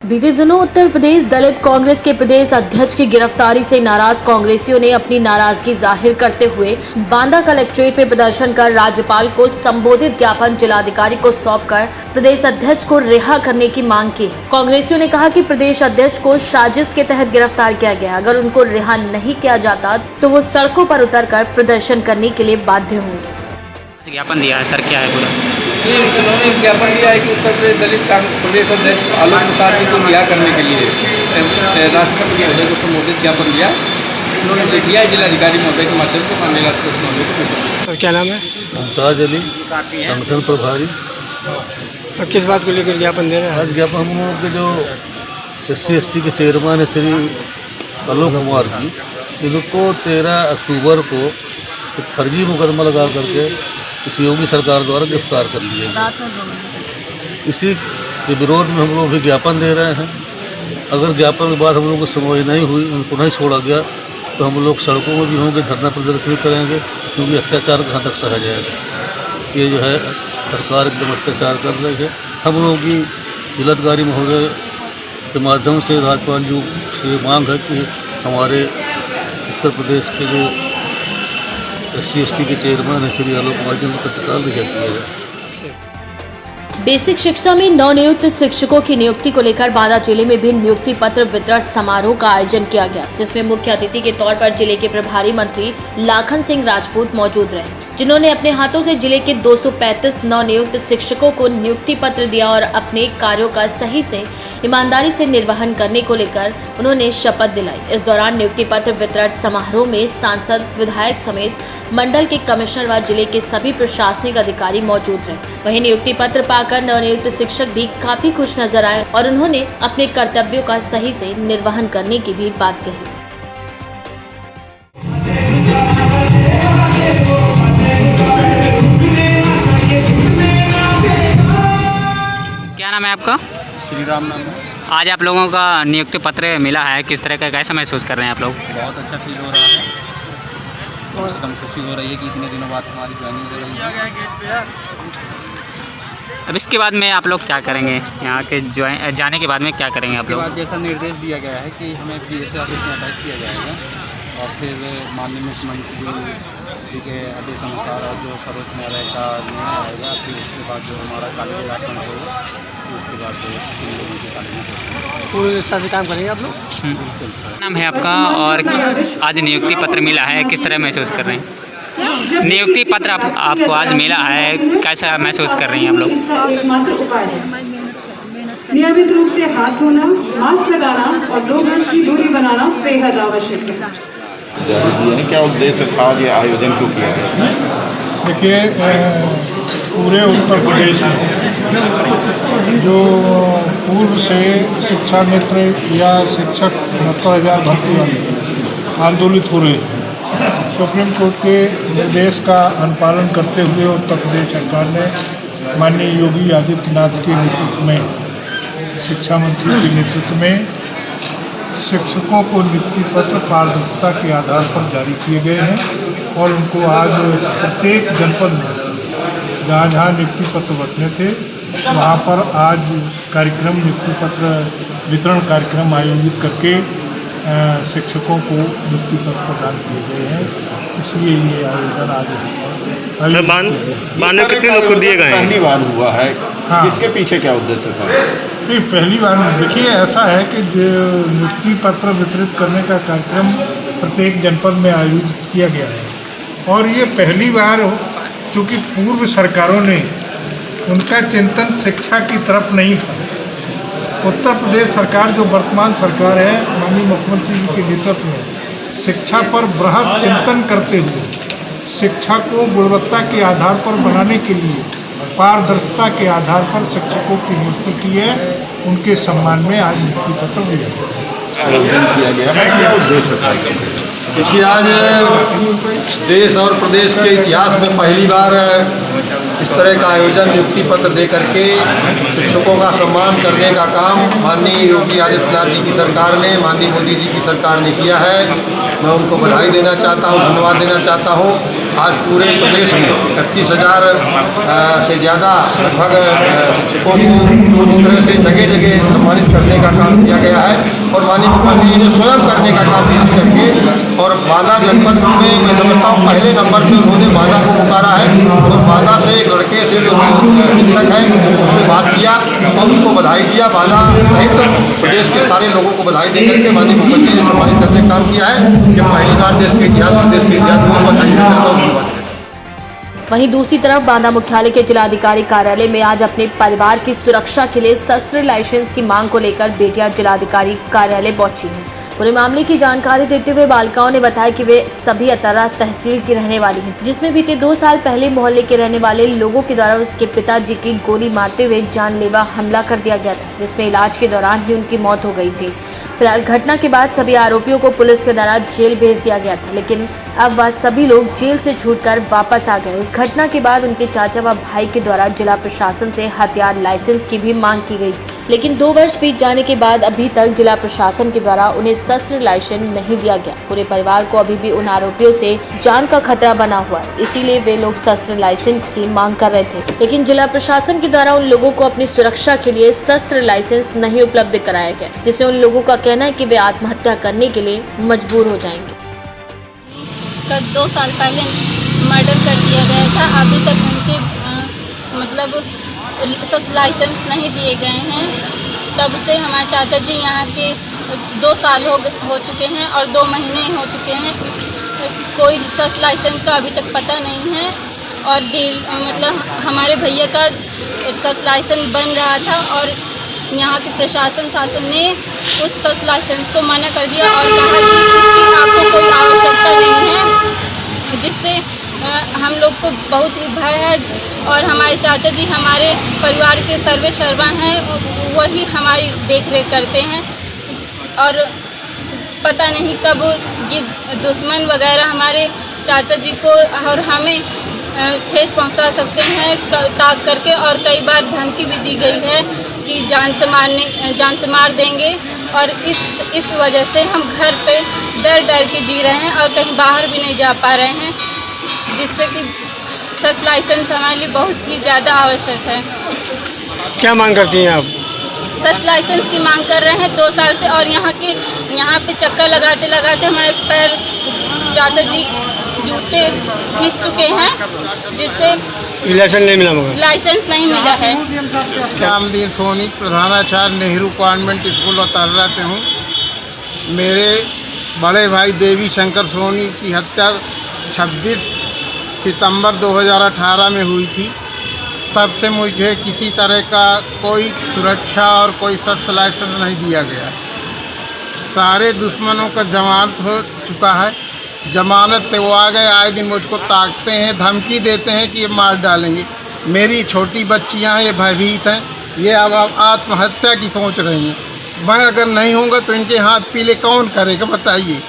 बीते दिनों उत्तर प्रदेश दलित कांग्रेस के प्रदेश अध्यक्ष की गिरफ्तारी से नाराज कांग्रेसियों ने अपनी नाराजगी जाहिर करते हुए बांदा कलेक्ट्रेट में प्रदर्शन कर राज्यपाल को संबोधित ज्ञापन जिलाधिकारी को सौंपकर प्रदेश अध्यक्ष को रिहा करने की मांग की। कांग्रेसियों ने कहा कि प्रदेश अध्यक्ष को साजिश के तहत गिरफ्तार किया गया, अगर उनको रिहा नहीं किया जाता तो वो सड़कों पर उतरकर प्रदर्शन करने के लिए बाध्य होंगे। ज्ञापन दिया है सर, क्या है पूरा? इन्होंने ज्ञापन दिया है कि उत्तर प्रदेश दलित प्रदेश अध्यक्ष आलोक प्रसाद जी को रिहा करने के लिए राष्ट्रपति महोदय को संबोधित ज्ञापन दिया। उन्होंने जो दिया है जिलाधिकारी महोदय के माध्यम से माननीय राष्ट्रपति महोदय को। और क्या नाम है? मुमताज अली, संगठन प्रभारी। और किस बात को लेकर ज्ञापन दे रहे हैं? आज ज्ञापन हम लोगों के जो SC/ST के चेयरमैन है श्री आलोक कुमार जी, इनको 13 अक्टूबर को एक फर्जी मुकदमा लगा करके इस योगी सरकार द्वारा गिरफ्तार कर लिए गए। इसी के विरोध में हम लोग भी ज्ञापन दे रहे हैं। अगर ज्ञापन के बाद हम लोग को सुनवाई नहीं हुई, उनको नहीं छोड़ा गया, तो हम लोग सड़कों में भी होंगे, धरना प्रदर्शन भी करेंगे, क्योंकि अत्याचार कहाँ तक सहा जाएगा। ये जो है सरकार एकदम अत्याचार कर रही है। हम लोगों की जिलाधिकारी महोदय के माध्यम से राज्यपाल जी से मांग है कि हमारे उत्तर प्रदेश के जो SC/ST के चेयरमैन है श्री आलोक कुमार जी को तत्काल रिहा किया जाए। बेसिक शिक्षा में नवनियुक्त शिक्षकों की नियुक्ति को लेकर बांदा जिले में भी नियुक्ति पत्र वितरण समारोह का आयोजन किया गया, जिसमें मुख्य अतिथि के तौर पर जिले के प्रभारी मंत्री लाखन सिंह राजपूत मौजूद रहे, जिन्होंने अपने हाथों से जिले के 235 नवनियुक्त शिक्षकों को नियुक्ति पत्र दिया और अपने कार्यों का सही से ईमानदारी से निर्वहन करने को लेकर उन्होंने शपथ दिलाई। इस दौरान नियुक्ति पत्र वितरण समारोह में सांसद, विधायक समेत मंडल के कमिश्नर व जिले के सभी प्रशासनिक अधिकारी मौजूद रहे। वहीं नियुक्ति पत्र पाकर नवनियुक्त शिक्षक भी काफी खुश नजर आए और उन्होंने अपने कर्तव्यों का सही से निर्वहन करने की भी बात कही। क्या नाम है आपका? श्री राम नाम है। आज आप लोगों का नियुक्ति पत्र मिला है, किस तरह का कैसा महसूस कर रहे हैं आप लोग? बहुत अच्छा फील हो रहा है, एकदम खुशी हो रही है कि इतने दिनों बाद हमारी ज्वाइनिंग हो रही है। अब इसके बाद में आप लोग क्या करेंगे? यहाँ के जाने के बाद में क्या करेंगे आप इसके लोग? बाद जैसा निर्देश दिया गया है कि हमें PSA ऑफिस में अटैच किया जाएगा और फिर माननीय मुख्यमंत्री जी के आदेश अनुसार और जो सर्वोच्च न्यायालय का निर्णय आएगा, फिर उसके बाद जो हमारा कॉलेज इलाका होगा, उसके बाद पूरी निष्ठा से काम करेंगे आप लोग। नाम है आपका और आज नियुक्ति पत्र मिला है, किस तरह महसूस कर रहे हैं? नियुक्ति पत्र आपको आज मिला है, कैसा महसूस कर रही हैं आप लोग? नियमित रूप से हाथ धोना, मास्क लगाना और 2 गज की दूरी बनाना बेहद आवश्यक है। क्या उद्देश्य था, ये आयोजन क्यों किया है? देखिए, पूरे उत्तर प्रदेश में जो पूर्व से शिक्षा मित्र या शिक्षक 69,000 भर्ती वाले आंदोलित हो रहे थे, सुप्रीम कोर्ट के निर्देश का अनुपालन करते हुए उत्तर प्रदेश सरकार ने माननीय योगी आदित्यनाथ के नेतृत्व में, शिक्षा मंत्री के नेतृत्व में शिक्षकों को नियुक्ति पत्र पारदर्शिता के आधार पर जारी किए गए हैं और उनको आज प्रत्येक जनपद में जहाँ नियुक्ति पत्र बंटने थे वहाँ पर आज कार्यक्रम, नियुक्ति पत्र वितरण कार्यक्रम आयोजित करके शिक्षकों को नियुक्ति पत्र प्रदान किए गए हैं। इसलिए ये आयोजन आज बांध कितने लोग को दिए गए? पहली बार हुआ है। हाँ। इसके पीछे क्या उद्देश्य था? नहीं, पहली बार देखिए, ऐसा है कि जो नियुक्ति पत्र वितरित करने का कार्यक्रम प्रत्येक जनपद में आयोजित किया गया है और ये पहली बार, चूँकि पूर्व सरकारों ने उनका चिंतन शिक्षा की तरफ नहीं था। उत्तर प्रदेश सरकार जो वर्तमान सरकार है, माननीय मुख्यमंत्री जी के नेतृत्व में शिक्षा पर बृहद चिंतन करते हुए शिक्षा को गुणवत्ता के आधार पर बनाने के लिए पारदर्शिता के आधार पर शिक्षकों की नियुक्ति की है। उनके सम्मान में आज नियुक्ति पत्र दिया गया है। क्या उद्देश्य था? देखिए, आज देश और प्रदेश के इतिहास में पहली बार इस तरह का आयोजन नियुक्ति पत्र दे करके शिक्षकों का सम्मान करने का काम माननीय योगी आदित्यनाथ जी की सरकार ने, माननीय मोदी जी की सरकार ने किया है। मैं उनको बधाई देना चाहता हूँ, धन्यवाद देना चाहता हूँ। आज पूरे प्रदेश में 31,000 से ज़्यादा लगभग शिक्षकों को इस तरह से जगह जगह सम्मानित करने का काम किया गया है और माननीय मुख्यमंत्री जी ने स्वयं करने का काम इसी करके और बांदा जनपद में मैं समझता हूँ पहले नंबर पे उन्होंने बांदा को पुकारा है और बांदा से एक लड़के से जो शिक्षक है उसने बात किया और उसको बधाई दिया। बांदा सहित प्रदेश के सारे लोगों को बधाई देकर के माननीय मुख्यमंत्री ने सम्मानित करने का काम किया है। ये पहली बार देश के इतिहास में बहुत बधाई देना चाहता हूँ। धन्यवाद। वहीं दूसरी तरफ बांदा मुख्यालय के जिलाधिकारी कार्यालय में आज अपने परिवार की सुरक्षा के लिए शस्त्र लाइसेंस की मांग को लेकर बेटियां जिलाधिकारी कार्यालय पहुंची हैं। पूरे मामले की जानकारी देते हुए बालिकाओं ने बताया कि वे सभी अतरा तहसील की रहने वाली हैं, जिसमें बीते 2 साल पहले मोहल्ले के रहने वाले लोगों के द्वारा उसके पिताजी की गोली मारते हुए जानलेवा हमला कर दिया गया था, जिसमें इलाज के दौरान ही उनकी मौत हो गई थी। फिलहाल घटना के बाद सभी आरोपियों को पुलिस के द्वारा जेल भेज दिया गया था, लेकिन अब वह सभी लोग जेल से छूटकर वापस आ गए। उस घटना के बाद उनके चाचा व भाई के द्वारा जिला प्रशासन से हथियार लाइसेंस की भी मांग की गई थी, लेकिन 2 वर्ष बीत जाने के बाद अभी तक जिला प्रशासन के द्वारा उन्हें शस्त्र लाइसेंस नहीं दिया गया। पूरे परिवार को अभी भी उन आरोपियों से जान का खतरा बना हुआ है, इसीलिए वे लोग शस्त्र लाइसेंस की मांग कर रहे थे, लेकिन जिला प्रशासन के द्वारा उन लोगों को अपनी सुरक्षा के लिए शस्त्र लाइसेंस नहीं उपलब्ध कराया गया, जिससे उन लोगों का कहना है कि वे आत्महत्या करने के लिए मजबूर हो जाएंगे। 2 साल पहले मर्डर कर दिया गया था, अभी तक उनके मतलब लाइसेंस नहीं दिए गए हैं। तब से हमारे चाचा जी यहाँ के 2 साल हो चुके हैं और 2 महीने हो चुके हैं। कोई लाइसेंस का अभी तक पता नहीं है और मतलब हमारे भैया का लाइसेंस बन रहा था और यहाँ के प्रशासन शासन ने उस लाइसेंस को मना कर दिया और कहा कि इसकी आपको कोई आवश्यकता नहीं है, जिससे हम लोग को बहुत ही भय है। और हमारे चाचा जी हमारे परिवार के सर्वे सर्वा हैं, वही हमारी देख रेख करते हैं और पता नहीं कब ये दुश्मन वगैरह हमारे चाचा जी को और हमें ठेस पहुंचा सकते हैं ताक करके, और कई बार धमकी भी दी गई है कि जान से मार देंगे। और इस वजह से हम घर पे डर के जी रहे हैं और कहीं बाहर भी नहीं जा पा रहे हैं, जिससे कि शस्त्र लाइसेंस हमारे लिए बहुत ही ज़्यादा आवश्यक है। क्या मांग करती हैं आप? शस्त्र लाइसेंस की मांग कर रहे हैं 2 साल से, और यहाँ पे चक्कर लगाते लगाते हमारे पैर चाचा जी जूते घिस चुके हैं, जिससे लाइसेंस नहीं मिला मगर लाइसेंस नहीं मिला है। रामदीन सोनी, प्रधानाचार्य नेहरू कॉन्वेंट स्कूल अतर्रा से हूँ। मेरे बड़े भाई देवी शंकर सोनी की हत्या 26 सितंबर 2018 में हुई थी। तब से मुझे किसी तरह का कोई सुरक्षा और कोई शस्त्र लाइसेंस नहीं दिया गया। सारे दुश्मनों का जमानत हो चुका है, जमानत से वो आ गए, आए दिन मुझको ताकते हैं, धमकी देते हैं कि ये मार डालेंगे। मेरी छोटी बच्चियां हैं, ये भयभीत हैं, ये अब आत्महत्या की सोच रही हैं। मैं अगर नहीं होऊंगा तो इनके हाथ पीले कौन करेगा बताइए।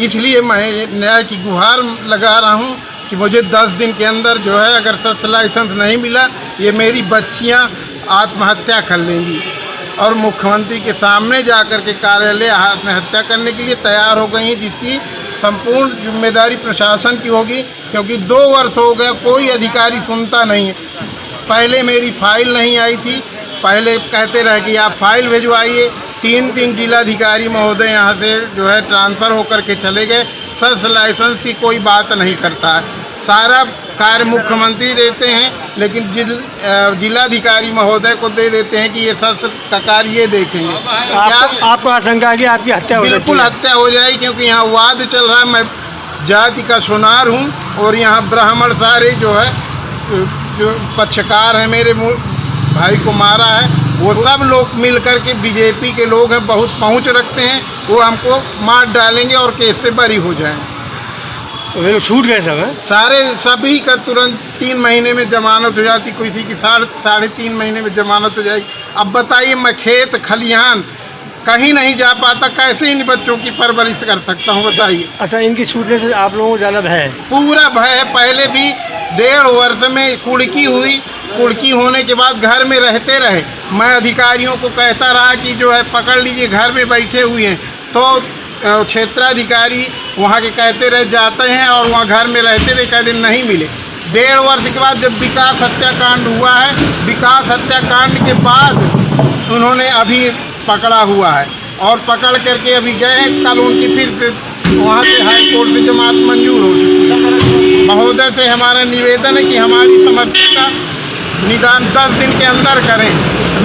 इसलिए मैं न्याय की गुहार लगा रहा हूँ कि मुझे 10 दिन के अंदर जो है अगर शस्त्र लाइसेंस नहीं मिला, ये मेरी बच्चियाँ आत्महत्या कर लेंगी और मुख्यमंत्री के सामने जाकर के कार्यालय आत्महत्या करने के लिए तैयार हो गई, जिसकी संपूर्ण जिम्मेदारी प्रशासन की होगी, क्योंकि 2 वर्ष हो गया कोई अधिकारी सुनता नहीं है। पहले मेरी फाइल नहीं आई थी, पहले कहते रहे कि आप फाइल भिजवाइए। 3 जिलाधिकारी महोदय यहाँ से जो है ट्रांसफ़र होकर के चले गए। शस्त्र लाइसेंस की कोई बात नहीं करता है, सारा कार्य मुख्यमंत्री देते हैं, लेकिन जिलाधिकारी महोदय को दे देते हैं कि ये शस्त्र का कार्य ये देखेंगे। आपको आशंका है कि आपकी हत्या हो सकती है? बिल्कुल हत्या हो जाएगी, क्योंकि यहाँ वाद चल रहा है। मैं जाति का सुनार हूँ और यहाँ ब्राह्मण सारे जो है जो पक्षकार हैं, मेरे भाई को मारा है, वो सब लोग मिल कर के बीजेपी के लोग हैं, बहुत पहुँच रखते हैं, वो हमको मार डालेंगे और केस से बरी हो जाएं। तो वे लोग छूट गए सब हैं? सारे सभी का तुरंत 3 महीने में जमानत हो जाती, किसी की 3.5 महीने में जमानत हो जाएगी। अब बताइए, मैं खेत खलिहान कहीं नहीं जा पाता, कैसे इन बच्चों की परवरिश कर सकता हूँ बताइए। अच्छा, इनकी छूटने से आप लोगों को ज़्यादा भय है? पूरा भय है। पहले भी 1.5 वर्ष में कुड़की हुई, कुड़की होने के बाद घर में रहते रहे। मैं अधिकारियों को कहता रहा कि जो है पकड़ लीजिए, घर में बैठे हुए हैं। तो क्षेत्राधिकारी वहाँ के कहते रहे जाते हैं और वहाँ घर में रहते थे, कई दिन नहीं मिले। 1.5 वर्ष के बाद जब विकास हत्याकांड हुआ है, विकास हत्याकांड के बाद उन्होंने अभी पकड़ा हुआ है और पकड़ करके अभी गए हैं। कल उनकी फिर से वहाँ से हाई कोर्ट से जमानत मंजूर हो चुकी है। महोदय से हमारा निवेदन है कि हमारी समस्या का निदान 10 दिन के अंदर करें,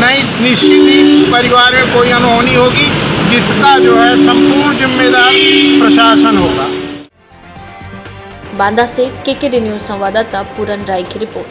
नहीं निश्चित ही परिवार में कोई अनहोनी होगी जिसका जो है संपूर्ण जिम्मेदार प्रशासन होगा। बांदा से केकेडी न्यूज संवाददाता पूरन राय की रिपोर्ट।